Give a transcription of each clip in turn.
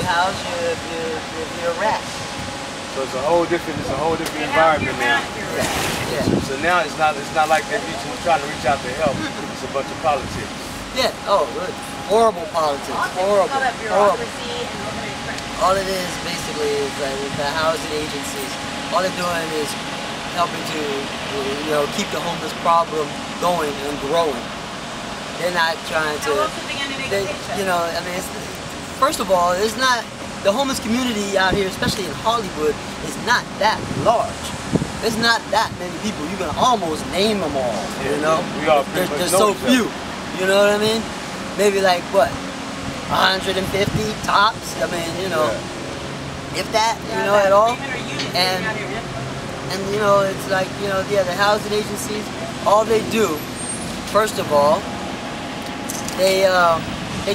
house, you're a rat. So it's a whole different environment now. Yeah. So now it's not like they're trying to reach out to help. It's a bunch of politics. Yeah. Oh, really? Horrible politics. Horrible. All it is basically is like with the housing agencies, all they're doing is helping to, keep the homeless problem going and growing. They're not trying to, first of all, it's not, the homeless community out here, especially in Hollywood, is not that large. There's not that many people. You can almost name them all, There's so few, you know what I mean? Maybe like, what, 150 tops? I mean, if that, at all. And it's like, the housing agencies, all they do, first of all, they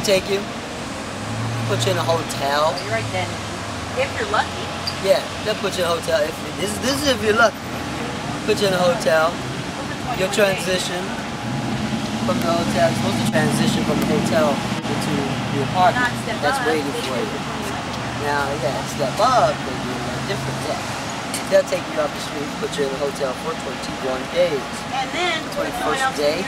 take you, put you in a hotel. You're right then. If you're lucky. Yeah, they'll put you in a hotel. This is if you're lucky. Put you in a hotel. You'll transition from the hotel. You're supposed to transition from the hotel into the apartment that's waiting for you. Now, step up, they do a different thing. They'll take you off the street, put you in a hotel for 21 days. And then, the 21st day,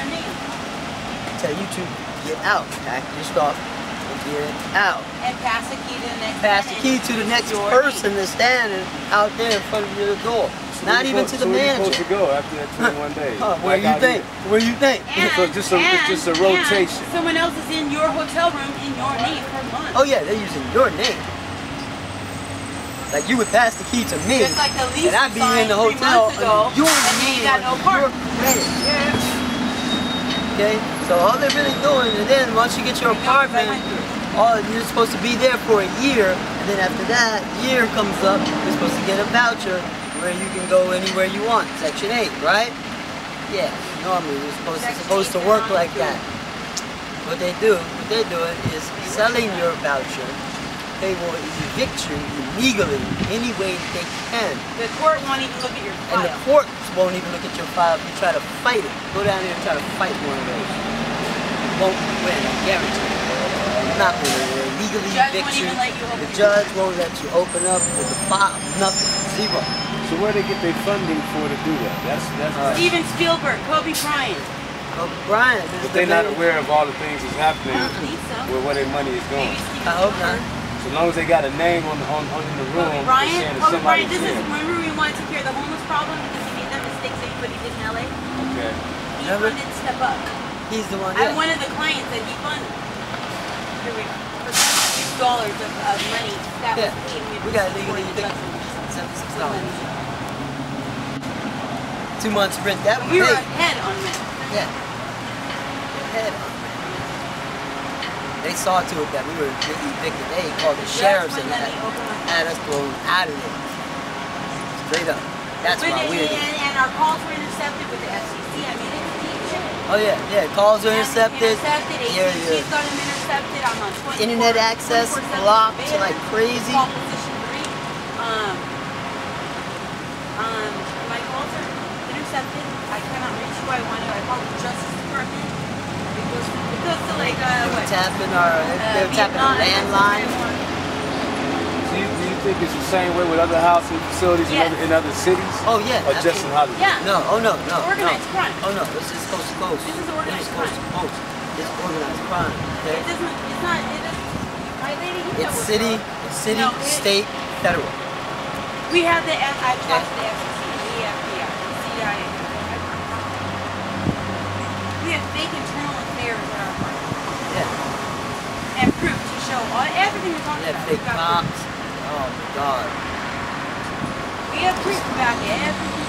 tell you to get out, pack your stuff, and get out. And pass the key to the next Pass the key to the next person that's standing out there in front of your door. So not even to the manager. Where are you supposed to go after that 21 days? Where you think? Where you think? So it's just a rotation. Someone else is in your hotel room in your name per month. Oh yeah, they're using your name. Like you would pass the key to me, just like the lease and I'd be in the hotel ago, your and name, you got no park. Okay, so all they're really doing, and then once you get your apartment, you're supposed to be there for a year, and then after that year comes up, you're supposed to get a voucher where you can go anywhere you want. Section 8, right? Yeah, normally it's supposed to work like that. What they're doing is selling your voucher. They will evict you illegally any way they can. The court won't even look at your file. And the courts won't even look at your file if you try to fight it. Go down there and try to fight one of those. You won't win, I guarantee you. You're not going to illegally evict you. The judge won't let you open up with the file, nothing, zero. So where they get their funding for to do that? That's Steven Spielberg, Kobe Bryant. Kobe Bryant. But they're not aware of all the things that's happening where their money is going. I hope not. So long as they got a name on in the room, Kobe Bryant, this is remember we wanted to cure the homeless problem because he made that mistake that everybody did in LA? Okay. He funded Step Up. He's the one. I'm one of the clients that he funded. Here we go. For $6 of money that was paid. We got legally evicted. $76. 2 months rent. That we were ahead on rent. Yeah. Ahead on rent. They saw to it that we were evicted. They called the sheriffs and had us thrown out of there. Straight up. That's why we and our calls were intercepted with the FCC. I mean, it's oh yeah, calls are intercepted. AT&T's got them intercepted. I'm on 24, internet access blocked like crazy. My calls are intercepted. I cannot reach who I want to. I called the Justice Department. It goes to like what? They're tapping a landline. Do you think it's the same way with other housing facilities in other cities? Oh yeah. Or just in Hollywood? Yeah. No. Oh no. Organized crime. Oh no. This is coast to coast. This is organized crime. It's organized crime. Okay. It doesn't. It's not. It doesn't. My lady. It's city, state, federal. We have the I trust the FCC, the FBI, the CIA. We have fake internal affairs in our apartment. Yeah. And proof to show everything we're talking about. Fake cops. Oh my God. We have proof about everything.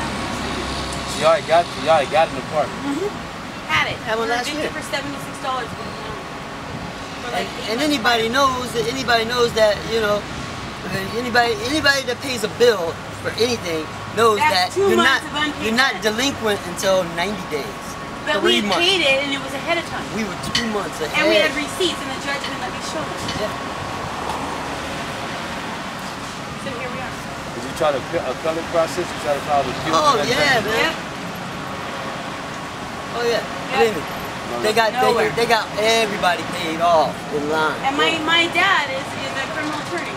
Y'all got an apartment. Had it. Had one last year. For $76. And anybody knows that anybody that pays a bill for anything knows that you're not delinquent until 90 days. But we had paid it and it was ahead of time. We were 2 months ahead. And we had receipts and the judge wouldn't let me show them. Yeah. So here we are. Did you try to appellate process? You try to file the appeal? Oh yeah, man. Yep. Oh yeah. Believe me. They got everybody paid off in line. And my dad is a criminal attorney.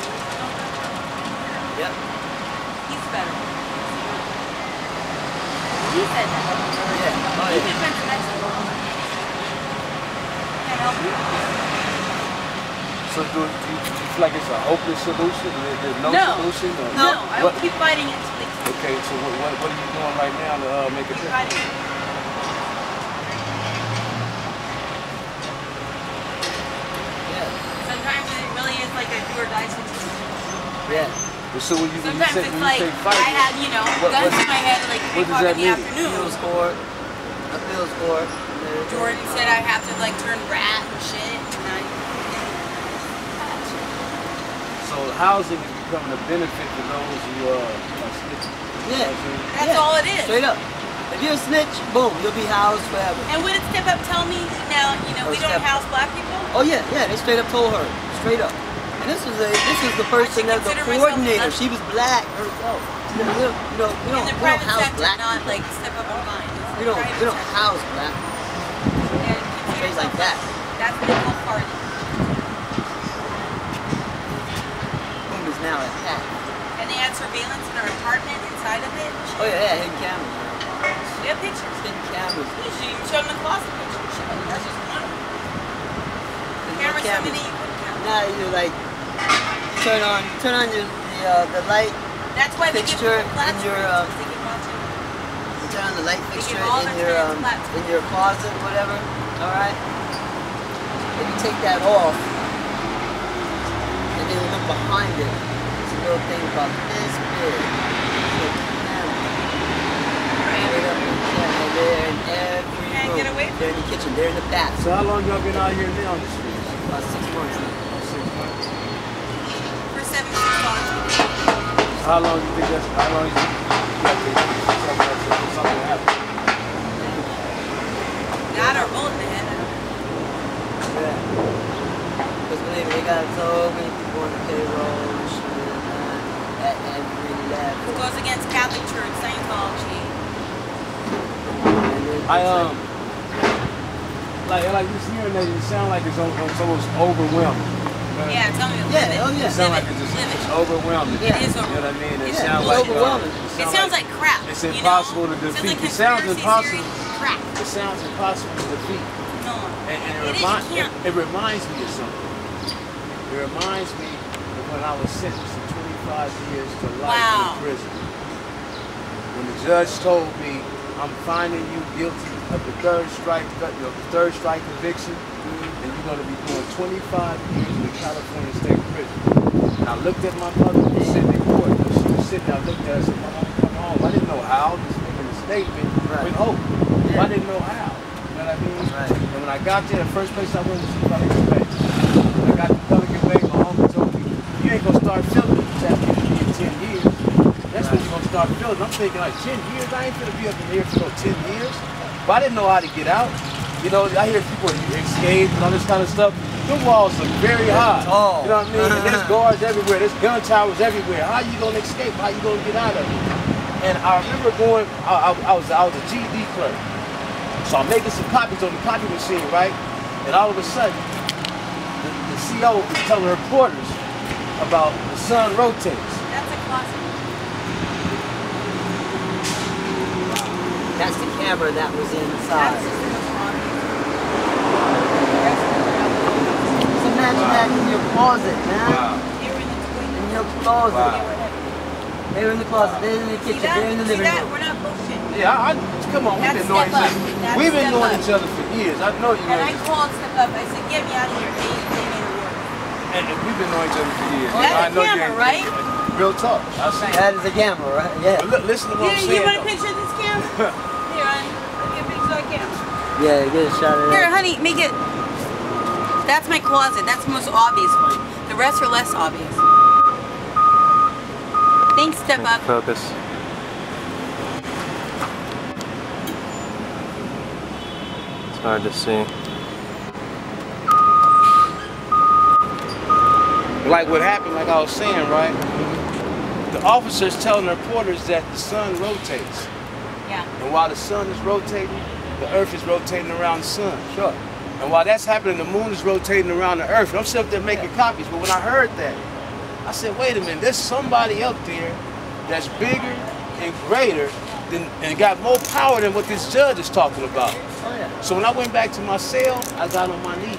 So do you feel like it's a hopeless solution? There's no solution? Or No, I will keep fighting it. Okay, so what are you doing right now to make a difference? Sometimes it really is like a do or die situation. Yeah. So when you sometimes say, it's like fight, I had, you know, guns in my head at like 3 o'clock in the afternoon. A field score. Jordan said I have to like turn rat and shit. And so housing is becoming a benefit to those who are snitching. Yeah. That's all it is. Straight up. If you're a snitch, boom, you'll be housed forever. And what did Step Up tell me? Now, you know, we don't house black people? Oh yeah, they straight up told her. Straight up. And this was the person that the coordinator. She was black herself. We don't house black not people. like Step Up online. We don't house black people. Straight like that. That's what they call party. Boom is now a hat. And they had surveillance in our apartment inside of it. Oh yeah, hidden cameras. We have pictures. Hidden cameras. You should even show them the closet pictures. That's just one of them. Cameras so many you couldn't count. Now you like turn on the light. That's why fixture in your you turn on the light fixture in your closet, whatever. All right. If you take that off, and then you look behind it, it's a little thing about this big. They're in every room. They're in the kitchen. They're in the bath. So how long y'all been out here now on the streets? About 6 months now. 6 months. For $76. How long do you think that's? How long do you think something happened? Got our bullet in the head. Yeah. Because believe me, they got so many people on the payroll and shit at every level. It goes against Catholic Church, Scientology. Like just hearing that, it sounds like it's almost overwhelming. Right? Yeah, tell me. It sounds like it's overwhelming. It is overwhelming. You know what I mean? It Yeah, sounds like overwhelming. It sounds like crap. It's impossible to defeat. It sounds impossible. Crap. It sounds impossible to defeat. No. And it reminds me of something. It reminds me of when I was sentenced to 25 years to life in prison. When the judge told me, I'm finding you guilty of the third strike conviction, and you're going to be doing 25 years in California State Prison. And I looked at my mother who was sitting in court, and she was sitting there, I looked at her and said, Mom, come home. I didn't know how, just making a statement with hope. I didn't know how. You know what I mean? Right. And when I got there, the first place I went was to Pelican Bay. When I got to Pelican Bay, my uncle told me, you ain't going to start feeling it after you get 10 years. That's when you're going to start feeling. I'm thinking like 10 years? I ain't going to be up in here for no 10 years. But I didn't know how to get out. You know, I hear people escape and all this kind of stuff. The walls are very high. You know what I mean? And there's guards everywhere. There's gun towers everywhere. How you going to escape? How you going to get out of it? And I remember going, I was a GED clerk. So I'm making some copies on the copy machine, right? And all of a sudden, the CO is telling reporters about the sun rotates. That's a closet. That's the camera that was inside. Just imagine that in your closet, man. Wow. In your closet. Wow. They're in the closet, they're in the kitchen, they're in the living room. We're not bullshitting. Yeah, come on, we've been knowing each other for years. I know you. And I called Step Up. I said, get me out of here. They made it work. And we've been knowing each other for years. That's I know a camera, right? Real talk. I see. That is a camera, right? Yeah. But look, listen to what I'm saying. You want a picture of this camera? Here, honey. Let me get a picture of the camera. Yeah, get a shot of that. Here, honey, make it. That's my closet. That's the most obvious one. The rest are less obvious. Thanks, Step Up. Focus. It's hard to see. Like what happened, like I was saying, right? The officers telling the reporters that the sun rotates. Yeah. And while the sun is rotating, the earth is rotating around the sun. Sure. And while that's happening, the moon is rotating around the earth. And I'm sitting up there making copies, but when I heard that, I said, wait a minute, there's somebody up there that's bigger and greater and got more power than what this judge is talking about. Oh, yeah. So when I went back to my cell, I got on my knees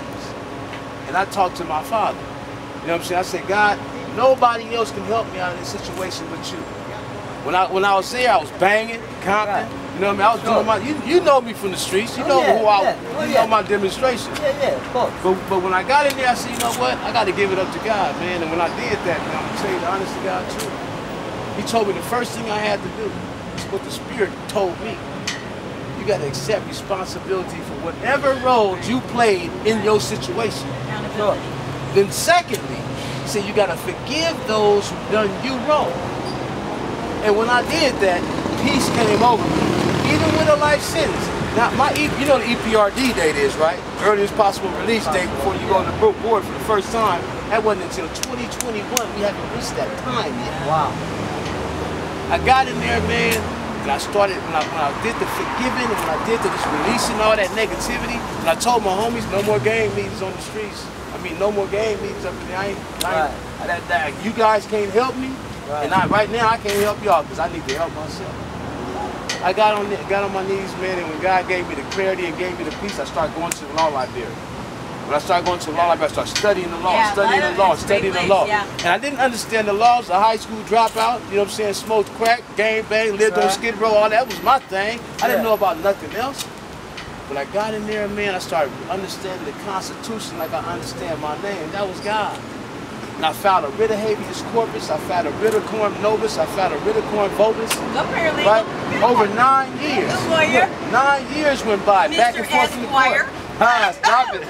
and I talked to my father. You know what I'm saying? I said, God, nobody else can help me out of this situation but you. When I was there, I was banging, Compton. You know what I mean? I was doing my. You know me from the streets. You know who I. You know my demonstration. Yeah, of course. But when I got in there, I said, you know what? I got to give it up to God, man. And when I did that, man, I'm gonna tell you the honest to God truth. He told me the first thing I had to do is what the Spirit told me. You got to accept responsibility for whatever role you played in your situation. Accountability. Then secondly, he said you got to forgive those who done you wrong. And when I did that, peace came over me, even with a life sentence. Now, you know the EPRD date is, right? Earliest possible release date before you go on the board for the first time. That wasn't until 2021. We haven't reached that time yet. Wow. I got in there, man, and I started, when I did the forgiving, and when I did the just releasing all that negativity, and I told my homies, no more gang meetings on the streets. I mean, no more gang meetings up in there. You guys can't help me. Right. And right now I can't help y'all because I need to help myself. I got on my knees, man, and when God gave me the clarity and gave me the peace, I started going to the law library. When I started going to the law library, I started studying the law, studying the law. And I didn't understand the laws, the high school dropout, you know what I'm saying, smoked crack, gang bang, lived on Skid Row, all that was my thing. I didn't know about nothing else. But I got in there, man, I started understanding the Constitution like I understand my name. That was God. And I filed a writ of habeas corpus, I filed a writ of quorum nobis, I filed a writ of quorum vobis. Right? Over 9 years. Good lawyer. 9 years went by, Mr. back and forth in the court. Esquire. Stop it.